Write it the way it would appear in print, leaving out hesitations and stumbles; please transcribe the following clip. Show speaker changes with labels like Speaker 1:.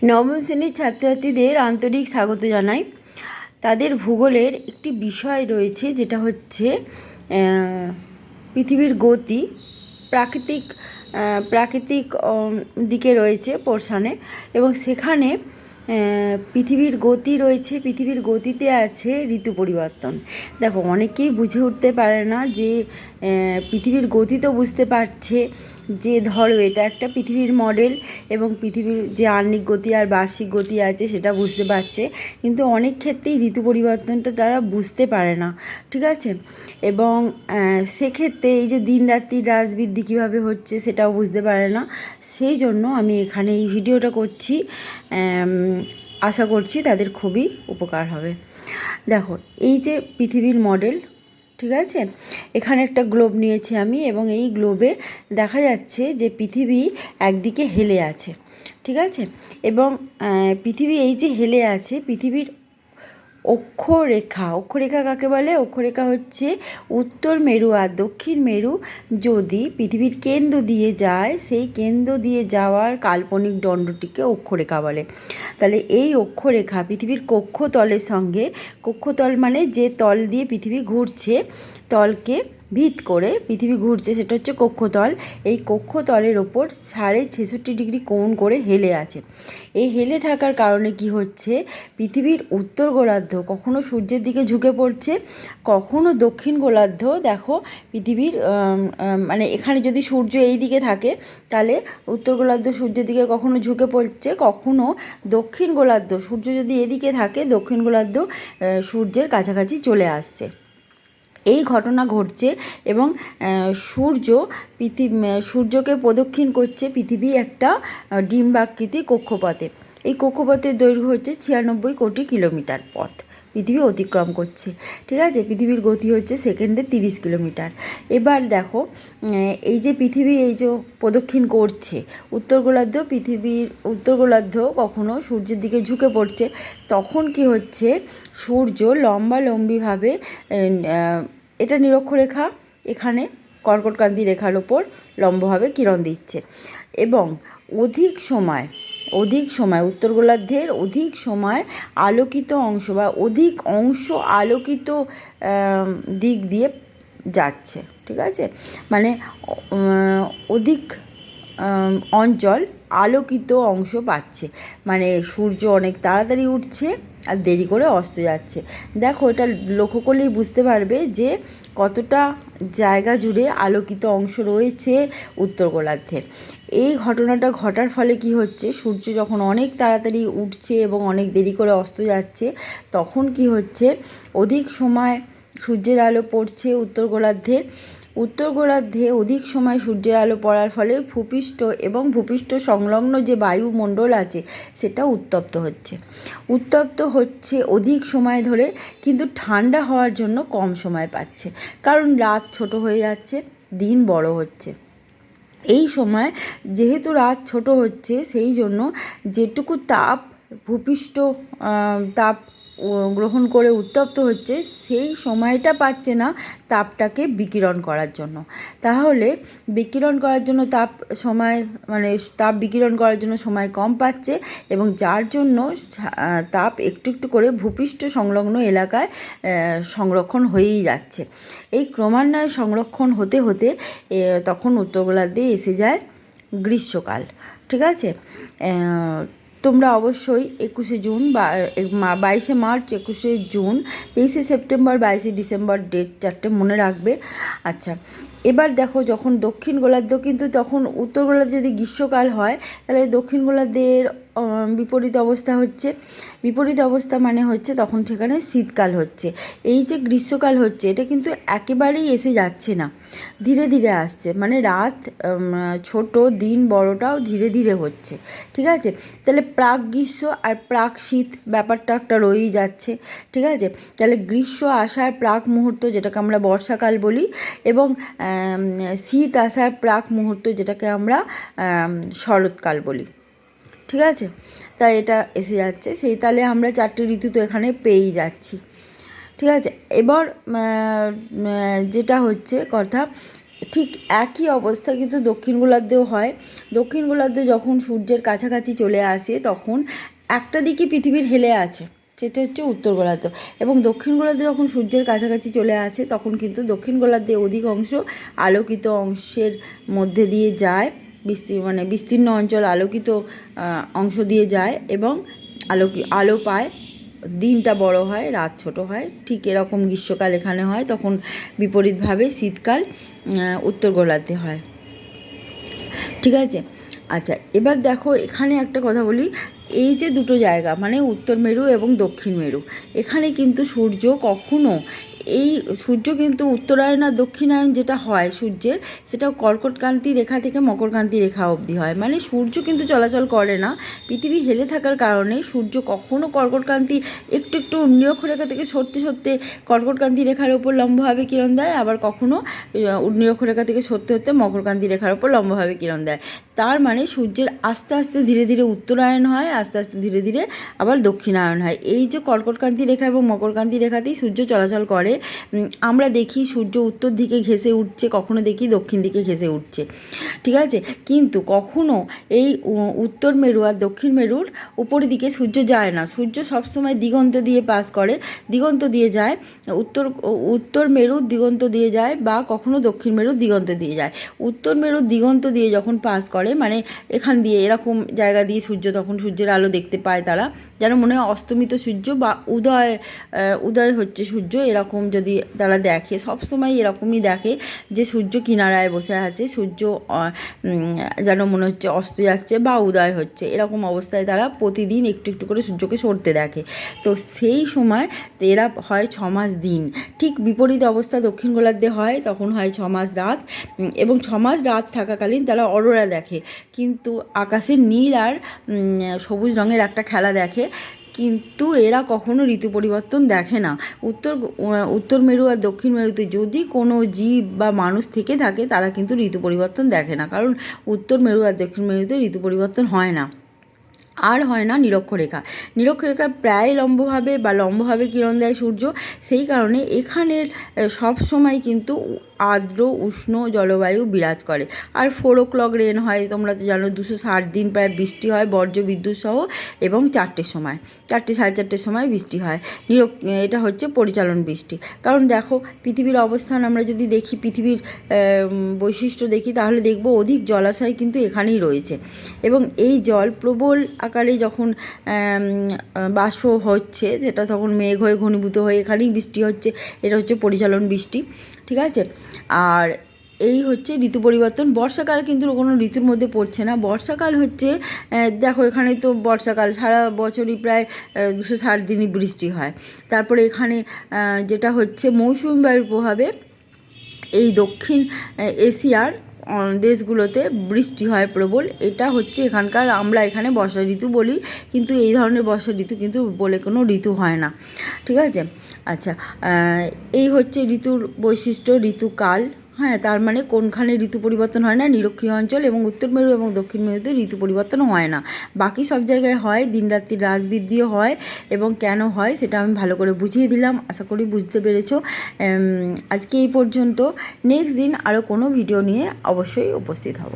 Speaker 1: নবম শ্রেণীর ছাত্রছাত্রীদের আন্তরিক স্বাগত জানাই। তাদের ভূগোলের একটি বিষয় রয়েছে যেটা হচ্ছে পৃথিবীর গতি, প্রাকৃতিক প্রাকৃতিক দিকে রয়েছে পোর্শনে, এবং সেখানে পৃথিবীর গতি রয়েছে। পৃথিবীর গতিতে আছে ঋতু পরিবর্তন। দেখো, অনেকেই বুঝে উঠতে পারে না যে পৃথিবীর গতি তো বুঝতে পারছে যে ধরো এটা একটা পৃথিবীর মডেল এবং পৃথিবীর যে আহ্নিক গতি আর বার্ষিক গতি আছে সেটা বুঝতে পারছে, কিন্তু অনেক ক্ষেত্রেই ঋতু পরিবর্তনটা তারা বুঝতে পারে না, ঠিক আছে। এবং সেক্ষেত্রে এই যে দিন রাত্রি হ্রাস বৃদ্ধি কীভাবে হচ্ছে সেটাও বুঝতে পারে না। সেই জন্য আমি এখানে এই ভিডিওটা করছি, আশা করছি তাদের খুবই উপকার হবে। দেখো, এই যে পৃথিবীর মডেল, ঠিক আছে, এখানে একটা গ্লোব নিয়েছি আমি, এবং এই গ্লোবে দেখা যাচ্ছে যে পৃথিবী একদিকে হেলে আছে, ঠিক আছে। এবং পৃথিবী এই যে হেলে আছে, পৃথিবীর অক্ষরেখা কাকে বলে? অক্ষরেখা হচ্ছে উত্তর মেরু আর দক্ষিণ মেরু যদি পৃথিবীর কেন্দ্র দিয়ে যায়, সেই কেন্দ্র দিয়ে যাওয়ার কাল্পনিক দণ্ডটিকে অক্ষরেখা বলে। তাহলে এই অক্ষরেখা পৃথিবীর কক্ষতলের সঙ্গে, কক্ষতল মানে যে তল দিয়ে পৃথিবী ঘুরছে, তলকে ভিত করে পৃথিবী ঘুরছে, সেটা হচ্ছে কক্ষতল। এই কক্ষতলের ওপর 66.5 ডিগ্রি কোণ করে হেলে আছে। এই হেলে থাকার কারণে কি হচ্ছে, পৃথিবীর উত্তর গোলার্ধ কখনো সূর্যের দিকে ঝুঁকে পড়ছে, কখনো দক্ষিণ গোলার্ধ। দেখো, পৃথিবীর মানে এখানে যদি সূর্য এই দিকে থাকে তাহলে উত্তর গোলার্ধ সূর্যের দিকে কখনো ঝুঁকে পড়ছে, কখনো দক্ষিণ গোলার্ধ সূর্য যদি এদিকে থাকে, দক্ষিণ গোলার্ধ সূর্যের কাছাকাছি চলে আসছে। এই ঘটনা ঘটছে এবং সূর্যকে প্রদক্ষিণ করছে পৃথিবী একটা ডিম্বাকৃতি কক্ষপথে। এই কক্ষপথের দৈর্ঘ্য হচ্ছে 96 কোটি কিলোমিটার পথ পৃথিবী অতিক্রম করছে, ঠিক আছে। পৃথিবীর গতি হচ্ছে সেকেন্ডে 30 কিলোমিটার। এবার দেখো, এই যে পৃথিবী এই যে প্রদক্ষিণ করছে উত্তর গোলার্ধ কখনো সূর্যের দিকে ঝুঁকে পড়ছে, তখন কি হচ্ছে, সূর্য লম্বালম্বিভাবে, এটা নিরক্ষরেখা, এখানে কর্কটক্রান্তি রেখার ওপর লম্বভাবে কিরণ দিচ্ছে, এবং অধিক সময় উত্তর গোলার্ধের অধিক সময় আলোকিত অংশ বা অধিক অংশ আলোকিত দিক দিয়ে যাচ্ছে, ঠিক আছে। মানে অধিক অঞ্চল আলোকিত অংশ পাচ্ছে, মানে সূর্য অনেক তাড়াতাড়ি উঠছে আর দেরি করে অস্ত যাচ্ছে। দেখো, এটা লক্ষ্য করলেই বুঝতে পারবে যে কতটা জায়গা জুড়ে আলোকিত অংশ রয়েছে উত্তর গোলার্ধে। এই ঘটনাটা ঘটার ফলে কি হচ্ছে, সূর্য যখন অনেক তাড়াতাড়ি উঠছে এবং অনেক দেরি করে অস্ত যাচ্ছে, তখন কি হচ্ছে, অধিক সময় সূর্যের আলো পড়ছে উত্তর গোলার্ধে অধিক সময় সূর্যের আলো পড়ার ফলে ভূপৃষ্ঠ এবং ভূপৃষ্ঠ সংলগ্ন যে বায়ুমণ্ডল আছে সেটা উত্তপ্ত হচ্ছে অধিক সময় ধরে, কিন্তু ঠান্ডা হওয়ার জন্য কম সময় পাচ্ছে, কারণ রাত ছোট হয়ে যাচ্ছে, দিন বড় হচ্ছে। এই সময় যেহেতু রাত ছোট হচ্ছে, সেই জন্য যেটুকু তাপ ভূপৃষ্ঠ তাপ গ্রহণ করে উত্তপ্ত হচ্ছে, সেই সময়টা পাচ্ছে না তাপটাকে বিকিরণ করার জন্য। তাহলে বিকিরণ করার জন্য তাপ বিকিরণ করার জন্য সময় কম পাচ্ছে, এবং যার জন্য তাপ একটু একটু করে ভূপৃষ্ঠ সংলগ্ন এলাকায় সংরক্ষণ হয়েই যাচ্ছে। এই ক্রমান্বয়ে সংরক্ষণ হতে হতে তখন উত্তর গোলার্ধে এসে যায় গ্রীষ্মকাল, ঠিক আছে। তোমরা অবশ্যই 21শে জুন বা 22শে মার্চ, 21শে জুন, 23শে সেপ্টেম্বর, 22শে ডিসেম্বর ডেট চারটে মনে রাখবে। আচ্ছা, এবার দেখো, যখন দক্ষিণ গোলার্ধ, কিন্তু তখন উত্তর গোলার্ধে যদি গ্রীষ্মকাল হয় তাহলে দক্ষিণ গোলার্ধের বিপরীত অবস্থা মানে হচ্ছে তখন সেখানে শীতকাল হচ্ছে। এই যে গ্রীষ্মকাল হচ্ছে, এটা কিন্তু একেবারেই এসে যাচ্ছে না, ধীরে ধীরে আসছে, মানে রাত ছোট দিন বড়টাও ধীরে ধীরে হচ্ছে, ঠিক আছে। তাহলে প্রাক গ্রীষ্ম আর প্রাক শীত ব্যাপারটা একটা রয়েই যাচ্ছে, ঠিক আছে। তাহলে গ্রীষ্ম আসার প্রাক মুহূর্ত যেটাকে আমরা বর্ষাকাল বলি, এবং শীত আসার প্রাক মুহূর্ত যেটাকে আমরা শরৎকাল বলি, ঠিক আছে। তাই এটা এসে যাচ্ছে, সেই তাহলে আমরা 4টে ঋতু তো এখানে পেয়েই যাচ্ছি, ঠিক আছে। এবার যেটা হচ্ছে কথা, ঠিক একই অবস্থা কিন্তু দক্ষিণ গোলার্ধেও হয়। দক্ষিণ গোলার্ধে যখন সূর্যের কাছাকাছি চলে আসে তখন একটা দিকে পৃথিবীর হেলে আছে, সেটা হচ্ছে উত্তর গোলার্ধ, এবং দক্ষিণ গোলার্ধে যখন সূর্যের কাছাকাছি চলে আসে তখন কিন্তু দক্ষিণ গোলার্ধে অধিক অংশ আলোকিত অংশের মধ্যে দিয়ে যায়, বিস্তীর্ণ অঞ্চল আলোকিত অংশ দিয়ে যায় এবং আলো পায়, দিনটা বড় হয়, রাত ছোট হয়। ঠিক এরকম গ্রীষ্মকাল এখানে হয়, তখন বিপরীতভাবে শীতকাল উত্তর গোলার্ধে হয়। ঠিক আছে, আচ্ছা এবার দেখো এখানে একটা কথা বলি, এই যে দুটো জায়গা মানে উত্তর মেরু এবং দক্ষিণ মেরু, এখানে কিন্তু সূর্য কখনো এই সূর্য কিন্তু উত্তরায়ণ আর দক্ষিণায়ন যেটা হয় সূর্যের, সেটা কর্কটক্রান্তি রেখা থেকে মকরক্রান্তি রেখা অবধি হয়, মানে সূর্য কিন্তু চলাচল করে না। পৃথিবী হেলে থাকার কারণে সূর্য কখনো কর্কটক্রান্তি একটু একটু নিরক্ষরেখা থেকে সরতে সরতে কর্কটক্রান্তি রেখার ওপর লম্বভাবে কিরণ দেয়, আবার কখনো নিরক্ষরেখা থেকে সরতে হতে মকরক্রান্তি রেখার ওপর লম্বভাবে কিরণ দেয়। তার মানে সূর্যের আস্তে আস্তে ধীরে ধীরে উত্তরায়ণ হয়, আস্তে আস্তে ধীরে ধীরে আবার দক্ষিণায়ন হয়। এই যে কর্কটক্রান্তি রেখা এবং মকরক্রান্তি রেখাতেই সূর্য চলাচল করে। আমরা দেখি সূর্য উত্তর দিকে ঘেঁষে উঠছে, কখনো দেখি দক্ষিণ দিকে ঘেঁষে উঠছে, ঠিক আছে, কিন্তু কখনো এই উত্তর মেরু আর দক্ষিণ মেরুর উপরের দিকে সূর্য যায় না। সূর্য সবসময় দিগন্ত দিয়ে পাস করে, দিগন্ত দিয়ে যায়, উত্তর মেরুর দিগন্ত দিয়ে যায় বা কখনো দক্ষিণ মেরুর দিগন্ত দিয়ে যায়। উত্তর মেরুর দিগন্ত দিয়ে যখন পাস করে, মানে এখান দিয়ে এরকম জায়গা দিয়ে সূর্য, তখন সূর্যের আলো দেখতে পায় তারা, যেন মনে হয় অস্তমিত সূর্য বা উদয় হচ্ছে সূর্য, এরকম যদি তারা দেখে, সবসময় এরকমই দেখে যে সূর্য কিনারায় বসে আছে, সূর্য যেন মনে হচ্ছে অস্ত যাচ্ছে বা উদয় হচ্ছে, এরকম অবস্থায় তারা প্রতিদিন একটু একটু করে সূর্যকে সরতে দেখে। তো সেই সময় এরা হয় 6 মাস দিন। ঠিক বিপরীত অবস্থা দক্ষিণ গোলার্ধে হয়, তখন হয় 6 মাস রাত, এবং 6 মাস রাত থাকাকালীন তারা অরোরা দেখে, কিন্তু আকাশের নীল আর সবুজ রঙের একটা খেলা দেখে, কিন্তু এরা কখনো ঋতু পরিবর্তন দেখে না। উত্তর মেরু আর দক্ষিণ মেরুতে যদি কোনো জীব বা মানুষ থেকে থাকে তারা কিন্তু ঋতু পরিবর্তন দেখে না, কারণ উত্তর মেরু আর দক্ষিণ মেরুতে ঋতু পরিবর্তন হয় না। আর হয় না নিরক্ষরেখা, নিরক্ষরেখা প্রায় লম্বভাবে কিরণ দেয় সূর্য, সেই কারণে এখানের সব সময় কিন্তু আর্দ্র উষ্ণ জলবায়ু বিরাজ করে। আর 4 o'clock রেন হয়, তোমরা তো জানো 260 দিন প্রায় বৃষ্টি হয় বজ্র বিদ্যুৎ সহ, এবং 4টের সময়, 4টে সাড়ে 4টের সময় বৃষ্টি হয়। এটা হচ্ছে পরিচালন বৃষ্টি। কারণ দেখো পৃথিবীর অবস্থান আমরা যদি দেখি, পৃথিবীর বৈশিষ্ট্য দেখি, তাহলে দেখব অধিক জলাশয় কিন্তু এখানেই রয়েছে, এবং এই জল প্রবল আকারে যখন বাষ্প হচ্ছে, যেটা তখন মেঘ হয়ে ঘনীভূত হয়ে এখানেই বৃষ্টি হচ্ছে, এটা হচ্ছে পরিচালন বৃষ্টি, ঠিক আছে। আর এই হচ্ছে ঋতু পরিবর্তন। বর্ষাকাল কিন্তু কোনো ঋতুর মধ্যে পড়ছে না। বর্ষাকাল হচ্ছে, দেখো এখানে তো বর্ষাকাল সারা বছরই প্রায় 260 দিনই বৃষ্টি হয়। তারপরে এখানে যেটা হচ্ছে মৌসুমি বায়ুর প্রভাবে এই দক্ষিণ এশিয়ার দেশগুলোতে বৃষ্টি হয় প্রবল, এটা হচ্ছে এখানকার, আমরা এখানে বর্ষা ঋতু বলি, কিন্তু এই ধরনের বর্ষা ঋতু কিন্তু বলে কোনো ঋতু হয় না, ঠিক আছে। আচ্ছা, এই হচ্ছে ঋতুর বৈশিষ্ট্য, ঋতুকাল। হ্যাঁ, তার মানে কোনখানে ঋতু পরিবর্তন হয় না, নিরক্ষীয় অঞ্চল এবং উত্তর মেরু এবং দক্ষিণ মেরুতে ঋতু পরিবর্তন হয় না। বাকি সব জায়গায় হয়, দিনরাত্রির হ্রাস বৃদ্ধিও হয়, এবং কেন হয় সেটা আমি ভালো করে বুঝিয়ে দিলাম, আশা করি বুঝতে পেরেছো। আজকে এই পর্যন্ত, নেক্সট দিন আরও কোনো ভিডিও নিয়ে অবশ্যই উপস্থিত হব।